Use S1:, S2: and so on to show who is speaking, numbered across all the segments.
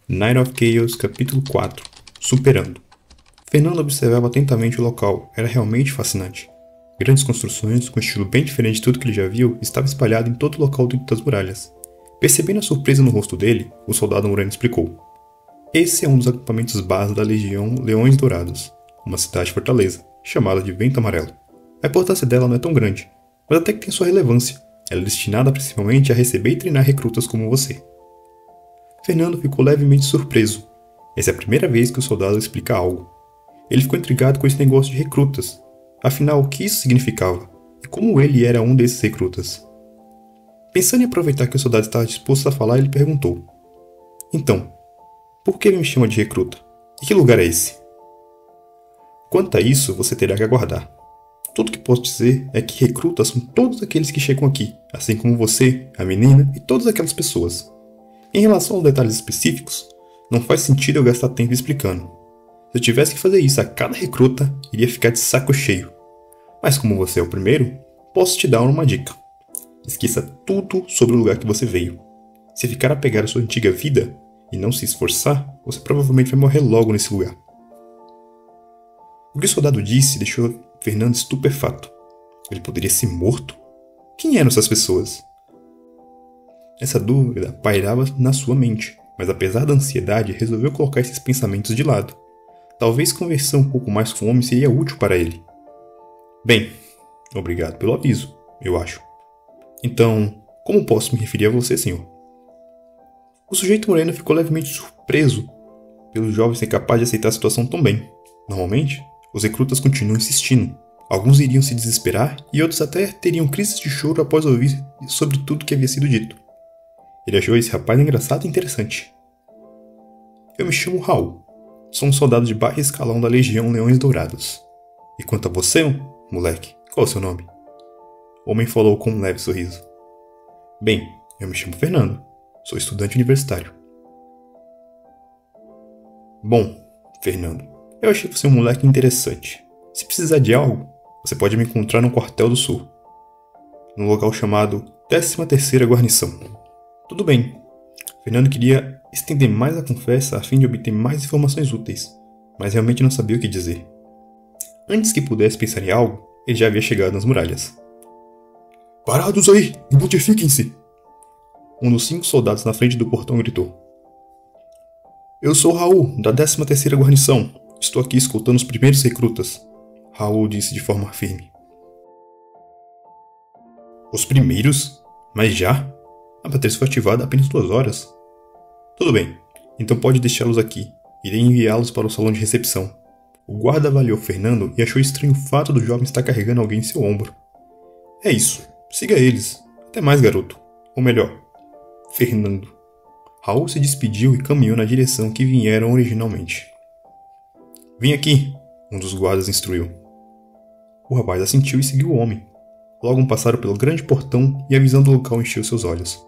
S1: Night of Chaos, capítulo 4. Superando. Fernando observava atentamente o local. Era realmente fascinante. Grandes construções, com um estilo bem diferente de tudo que ele já viu, estavam espalhadas em todo o local dentro das muralhas. Percebendo a surpresa no rosto dele, o soldado moreno explicou. Esse é um dos acampamentos base da Legião Leões Dourados, uma cidade-fortaleza, chamada de Vento Amarelo. A importância dela não é tão grande, mas até que tem sua relevância. Ela é destinada principalmente a receber e treinar recrutas como você. Fernando ficou levemente surpreso. Essa é a primeira vez que o soldado explica algo. Ele ficou intrigado com esse negócio de recrutas. Afinal, o que isso significava? E como ele era um desses recrutas? Pensando em aproveitar que o soldado estava disposto a falar, ele perguntou. Então, por que ele me chama de recruta? E que lugar é esse? Quanto a isso, você terá que aguardar. Tudo que posso dizer é que recrutas são todos aqueles que chegam aqui, assim como você, a menina e todas aquelas pessoas. Em relação aos detalhes específicos, não faz sentido eu gastar tempo explicando. Se eu tivesse que fazer isso a cada recruta, iria ficar de saco cheio. Mas como você é o primeiro, posso te dar uma dica. Esqueça tudo sobre o lugar que você veio. Se ficar apegado à sua antiga vida e não se esforçar, você provavelmente vai morrer logo nesse lugar. O que o soldado disse deixou Fernando estupefato. Ele poderia ser morto? Quem eram essas pessoas? Essa dúvida pairava na sua mente, mas apesar da ansiedade, resolveu colocar esses pensamentos de lado. Talvez conversar um pouco mais com o homem seria útil para ele. Bem, obrigado pelo aviso, eu acho. Então, como posso me referir a você, senhor? O sujeito moreno ficou levemente surpreso pelo jovem ser capaz de aceitar a situação tão bem. Normalmente, os recrutas continuam insistindo. Alguns iriam se desesperar e outros até teriam crises de choro após ouvir sobre tudo que havia sido dito. Ele achou esse rapaz engraçado e interessante. Eu me chamo Raul. Sou um soldado de baixo escalão da Legião Leões Dourados. E quanto a você, moleque, qual é o seu nome? O homem falou com um leve sorriso. Bem, eu me chamo Fernando. Sou estudante universitário. Bom, Fernando, eu achei você um moleque interessante. Se precisar de algo, você pode me encontrar no Quartel do Sul, num local chamado 13ª Guarnição. Tudo bem. Fernando queria estender mais a conversa a fim de obter mais informações úteis, mas realmente não sabia o que dizer. Antes que pudesse pensar em algo, ele já havia chegado nas muralhas. Parados aí! Identifiquem-se! Um dos 5 soldados na frente do portão gritou. Eu sou Raul, da 13ª Guarnição. Estou aqui escoltando os primeiros recrutas. Raul disse de forma firme. Os primeiros? Mas já? A bateria foi ativada há apenas 2 horas. Tudo bem, então pode deixá-los aqui. Irei enviá-los para o salão de recepção. O guarda avaliou Fernando e achou estranho o fato do jovem estar carregando alguém em seu ombro. É isso, siga eles. Até mais, garoto. Ou melhor, Fernando. Raul se despediu e caminhou na direção que vieram originalmente. Vem aqui, um dos guardas instruiu. O rapaz assentiu e seguiu o homem. Logo passaram pelo grande portão e a visão do local encheu seus olhos.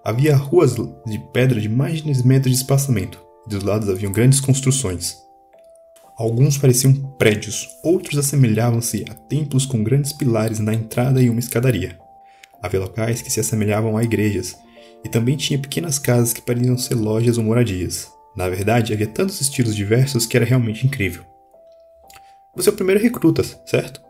S1: Havia ruas de pedra de mais de 10 metros de espaçamento, e dos lados haviam grandes construções. Alguns pareciam prédios, outros assemelhavam-se a templos com grandes pilares na entrada e uma escadaria. Havia locais que se assemelhavam a igrejas, e também tinha pequenas casas que pareciam ser lojas ou moradias. Na verdade, havia tantos estilos diversos que era realmente incrível. Você é o primeiro recruta, certo?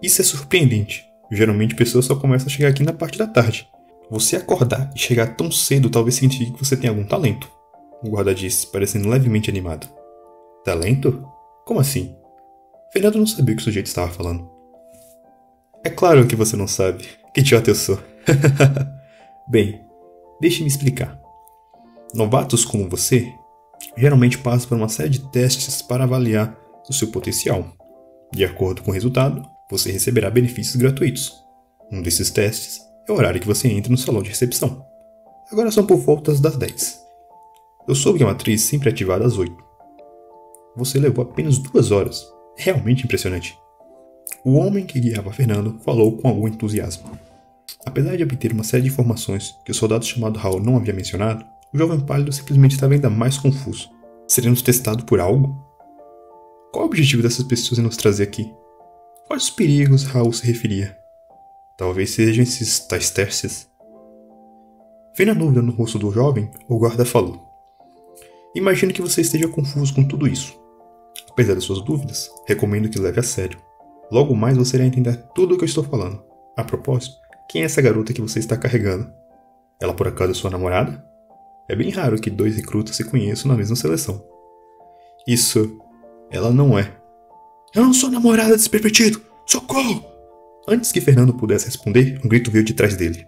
S1: Isso é surpreendente. Geralmente pessoas só começam a chegar aqui na parte da tarde. Você acordar e chegar tão cedo talvez signifique que você tem algum talento. O guarda disse, parecendo levemente animado. Talento? Como assim? Fernando não sabia o que o sujeito estava falando. É claro que você não sabe. Que idiota eu sou. Bem, deixe-me explicar. Novatos como você geralmente passam por uma série de testes para avaliar o seu potencial. De acordo com o resultado, você receberá benefícios gratuitos. Um desses testes é o horário que você entra no salão de recepção. Agora são por volta das 10. Eu soube que a matriz sempre é ativada às 8. Você levou apenas 2 horas. Realmente impressionante. O homem que guiava Fernando falou com algum entusiasmo. Apesar de obter uma série de informações que o soldado chamado Raul não havia mencionado, o jovem pálido simplesmente estava ainda mais confuso. Seremos testados por algo? Qual o objetivo dessas pessoas em nos trazer aqui? Quais os perigos Raul se referia? Talvez sejam esses tais testes. Vendo a dúvida no rosto do jovem, o guarda falou. Imagino que você esteja confuso com tudo isso. Apesar das suas dúvidas, recomendo que leve a sério. Logo mais você irá entender tudo o que eu estou falando. A propósito, quem é essa garota que você está carregando? Ela por acaso é sua namorada? É bem raro que 2 recrutas se conheçam na mesma seleção. Isso, ela não é. Eu não sou namorada desse pervertido! Socorro! Antes que Fernando pudesse responder, um grito veio de trás dele.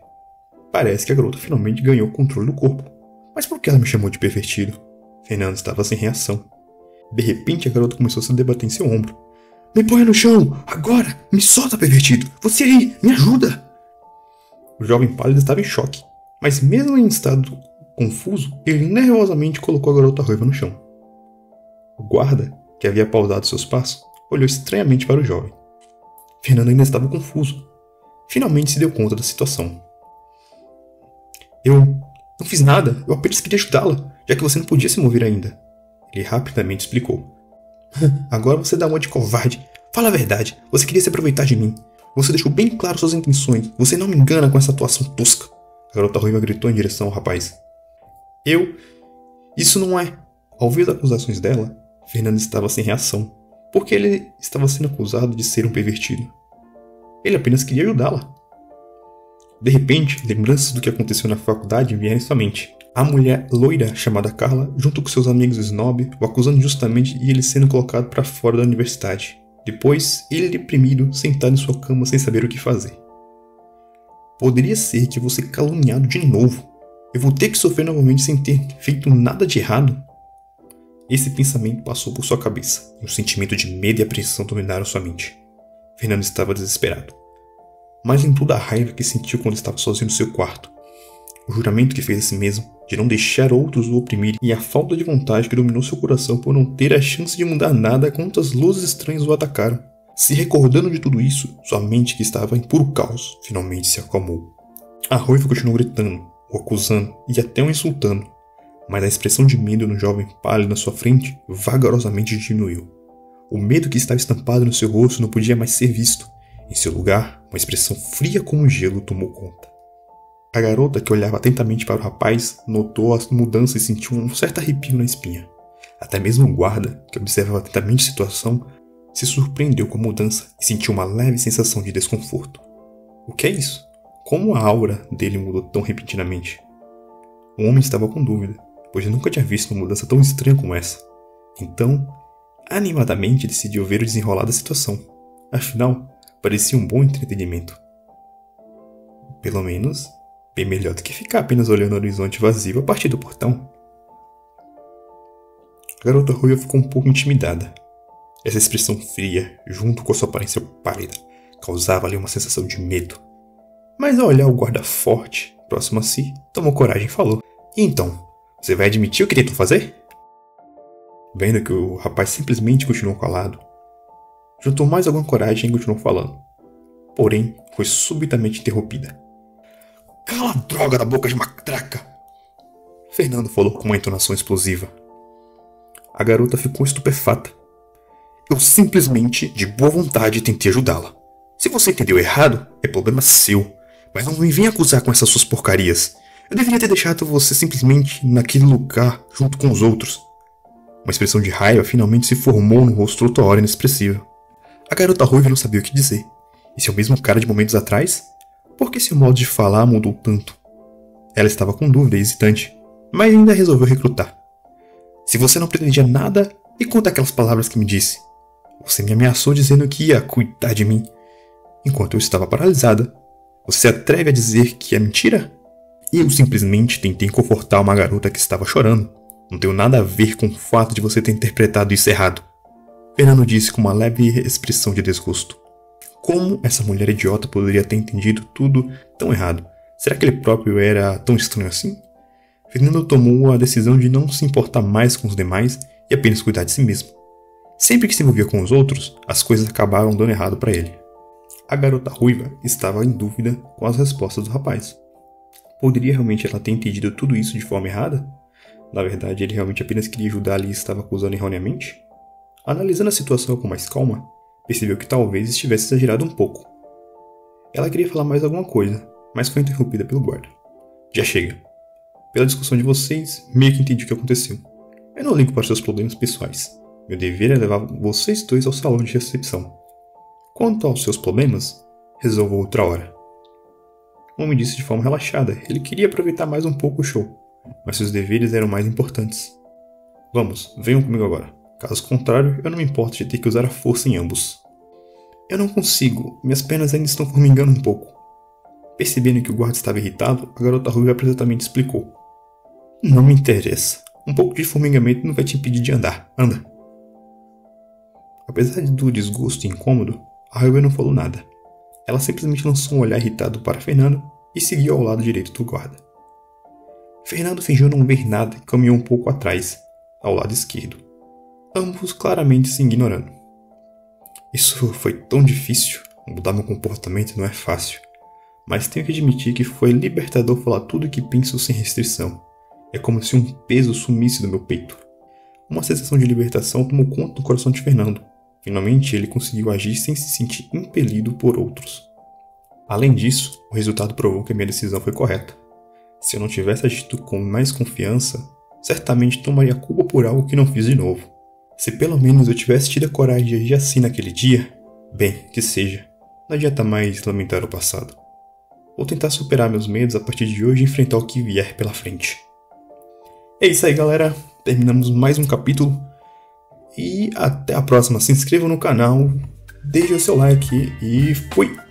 S1: Parece que a garota finalmente ganhou o controle do corpo. Mas por que ela me chamou de pervertido? Fernando estava sem reação. De repente, a garota começou a se debater em seu ombro. Me põe no chão! Agora! Me solta, pervertido! Você aí! Me ajuda! O jovem pálido estava em choque. Mas mesmo em estado confuso, ele nervosamente colocou a garota ruiva no chão. O guarda, que havia pausado seus passos, olhou estranhamente para o jovem. Fernando ainda estava confuso. Finalmente se deu conta da situação. Eu não fiz nada, eu apenas queria ajudá-la, já que você não podia se mover ainda. Ele rapidamente explicou. Agora você dá uma de covarde. Fala a verdade, você queria se aproveitar de mim. Você deixou bem claro suas intenções, você não me engana com essa atuação tosca. A garota ruiva gritou em direção ao rapaz. Isso não é. Ao ouvir as acusações dela, Fernando estava sem reação, porque ele estava sendo acusado de ser um pervertido. Ele apenas queria ajudá-la. De repente, lembranças do que aconteceu na faculdade vieram em sua mente. A mulher loira chamada Carla, junto com seus amigos snob, o acusando injustamente e ele sendo colocado para fora da universidade. Depois, ele deprimido, sentado em sua cama sem saber o que fazer. Poderia ser que eu vou ser caluniado de novo. Eu vou ter que sofrer novamente sem ter feito nada de errado. Esse pensamento passou por sua cabeça, e um sentimento de medo e apreensão dominaram sua mente. Fernando estava desesperado. Mas lembrou da raiva que sentiu quando estava sozinho no seu quarto. O juramento que fez a si mesmo, de não deixar outros o oprimirem, e a falta de vontade que dominou seu coração por não ter a chance de mudar nada quando as luzes estranhas o atacaram. Se recordando de tudo isso, sua mente, que estava em puro caos, finalmente se acalmou. A ruiva continuou gritando, o acusando e até o insultando, mas a expressão de medo no jovem pálido na sua frente vagarosamente diminuiu. O medo que estava estampado no seu rosto não podia mais ser visto. Em seu lugar, uma expressão fria como gelo tomou conta. A garota, que olhava atentamente para o rapaz, notou a mudança e sentiu um certo arrepio na espinha. Até mesmo o guarda, que observava atentamente a situação, se surpreendeu com a mudança e sentiu uma leve sensação de desconforto. O que é isso? Como a aura dele mudou tão repentinamente? O homem estava com dúvida, pois nunca tinha visto uma mudança tão estranha como essa. Então, animadamente decidiu ver o desenrolar da situação. Afinal, parecia um bom entretenimento. Pelo menos, bem melhor do que ficar apenas olhando o horizonte vazio a partir do portão. A garota ruiva ficou um pouco intimidada. Essa expressão fria, junto com a sua aparência pálida, causava-lhe uma sensação de medo. Mas ao olhar o guarda forte, próximo a si, tomou coragem e falou. E então, você vai admitir o que tentou fazer? Vendo que o rapaz simplesmente continuou calado, juntou mais alguma coragem e continuou falando. Porém, foi subitamente interrompida. Cala a droga da boca de matraca! Fernando falou com uma entonação explosiva. A garota ficou estupefata. Eu simplesmente, de boa vontade, tentei ajudá-la. Se você entendeu errado, é problema seu. Mas não me venha acusar com essas suas porcarias. Eu deveria ter deixado você simplesmente naquele lugar, junto com os outros. Uma expressão de raiva finalmente se formou no rosto outra hora inexpressiva. A garota ruiva não sabia o que dizer. Esse é o mesmo cara de momentos atrás? Por que seu modo de falar mudou tanto? Ela estava com dúvida e hesitante, mas ainda resolveu recrutar. Se você não pretendia nada, e quanto àquelas palavras que me disse? Você me ameaçou dizendo que ia cuidar de mim, enquanto eu estava paralisada. Você se atreve a dizer que é mentira? Eu simplesmente tentei confortar uma garota que estava chorando. Não tem nada a ver com o fato de você ter interpretado isso errado. Fernando disse com uma leve expressão de desgosto. Como essa mulher idiota poderia ter entendido tudo tão errado? Será que ele próprio era tão estranho assim? Fernando tomou a decisão de não se importar mais com os demais e apenas cuidar de si mesmo. Sempre que se envolvia com os outros, as coisas acabaram dando errado para ele. A garota ruiva estava em dúvida com as respostas do rapaz. Poderia realmente ela ter entendido tudo isso de forma errada? Na verdade, ele realmente apenas queria ajudá-la e estava acusando erroneamente? Analisando a situação com mais calma, percebeu que talvez estivesse exagerado um pouco. Ela queria falar mais alguma coisa, mas foi interrompida pelo guarda. Já chega. Pela discussão de vocês, meio que entendi o que aconteceu. Eu não ligo para seus problemas pessoais. Meu dever é levar vocês dois ao salão de recepção. Quanto aos seus problemas, resolvo outra hora. O homem disse de forma relaxada. Ele queria aproveitar mais um pouco o show, mas seus deveres eram mais importantes. Vamos, venham comigo agora. Caso contrário, eu não me importo de ter que usar a força em ambos. Eu não consigo, minhas pernas ainda estão formigando um pouco. Percebendo que o guarda estava irritado, a garota ruiva apressadamente explicou. Não me interessa. Um pouco de formigamento não vai te impedir de andar. Anda. Apesar do desgosto e incômodo, a ruiva não falou nada. Ela simplesmente lançou um olhar irritado para Fernando e seguiu ao lado direito do guarda. Fernando fingiu não ver nada e caminhou um pouco atrás, ao lado esquerdo. Ambos claramente se ignorando. Isso foi tão difícil. Mudar meu comportamento não é fácil. Mas tenho que admitir que foi libertador falar tudo o que penso sem restrição. É como se um peso sumisse do meu peito. Uma sensação de libertação tomou conta do coração de Fernando. Finalmente ele conseguiu agir sem se sentir impelido por outros. Além disso, o resultado provou que a minha decisão foi correta. Se eu não tivesse agido com mais confiança, certamente tomaria culpa por algo que não fiz de novo. Se pelo menos eu tivesse tido a coragem de agir assim naquele dia, bem, que seja. Não adianta mais lamentar o passado. Vou tentar superar meus medos a partir de hoje e enfrentar o que vier pela frente. É isso aí, galera. Terminamos mais um capítulo. E até a próxima. Se inscreva no canal, deixe o seu like e fui!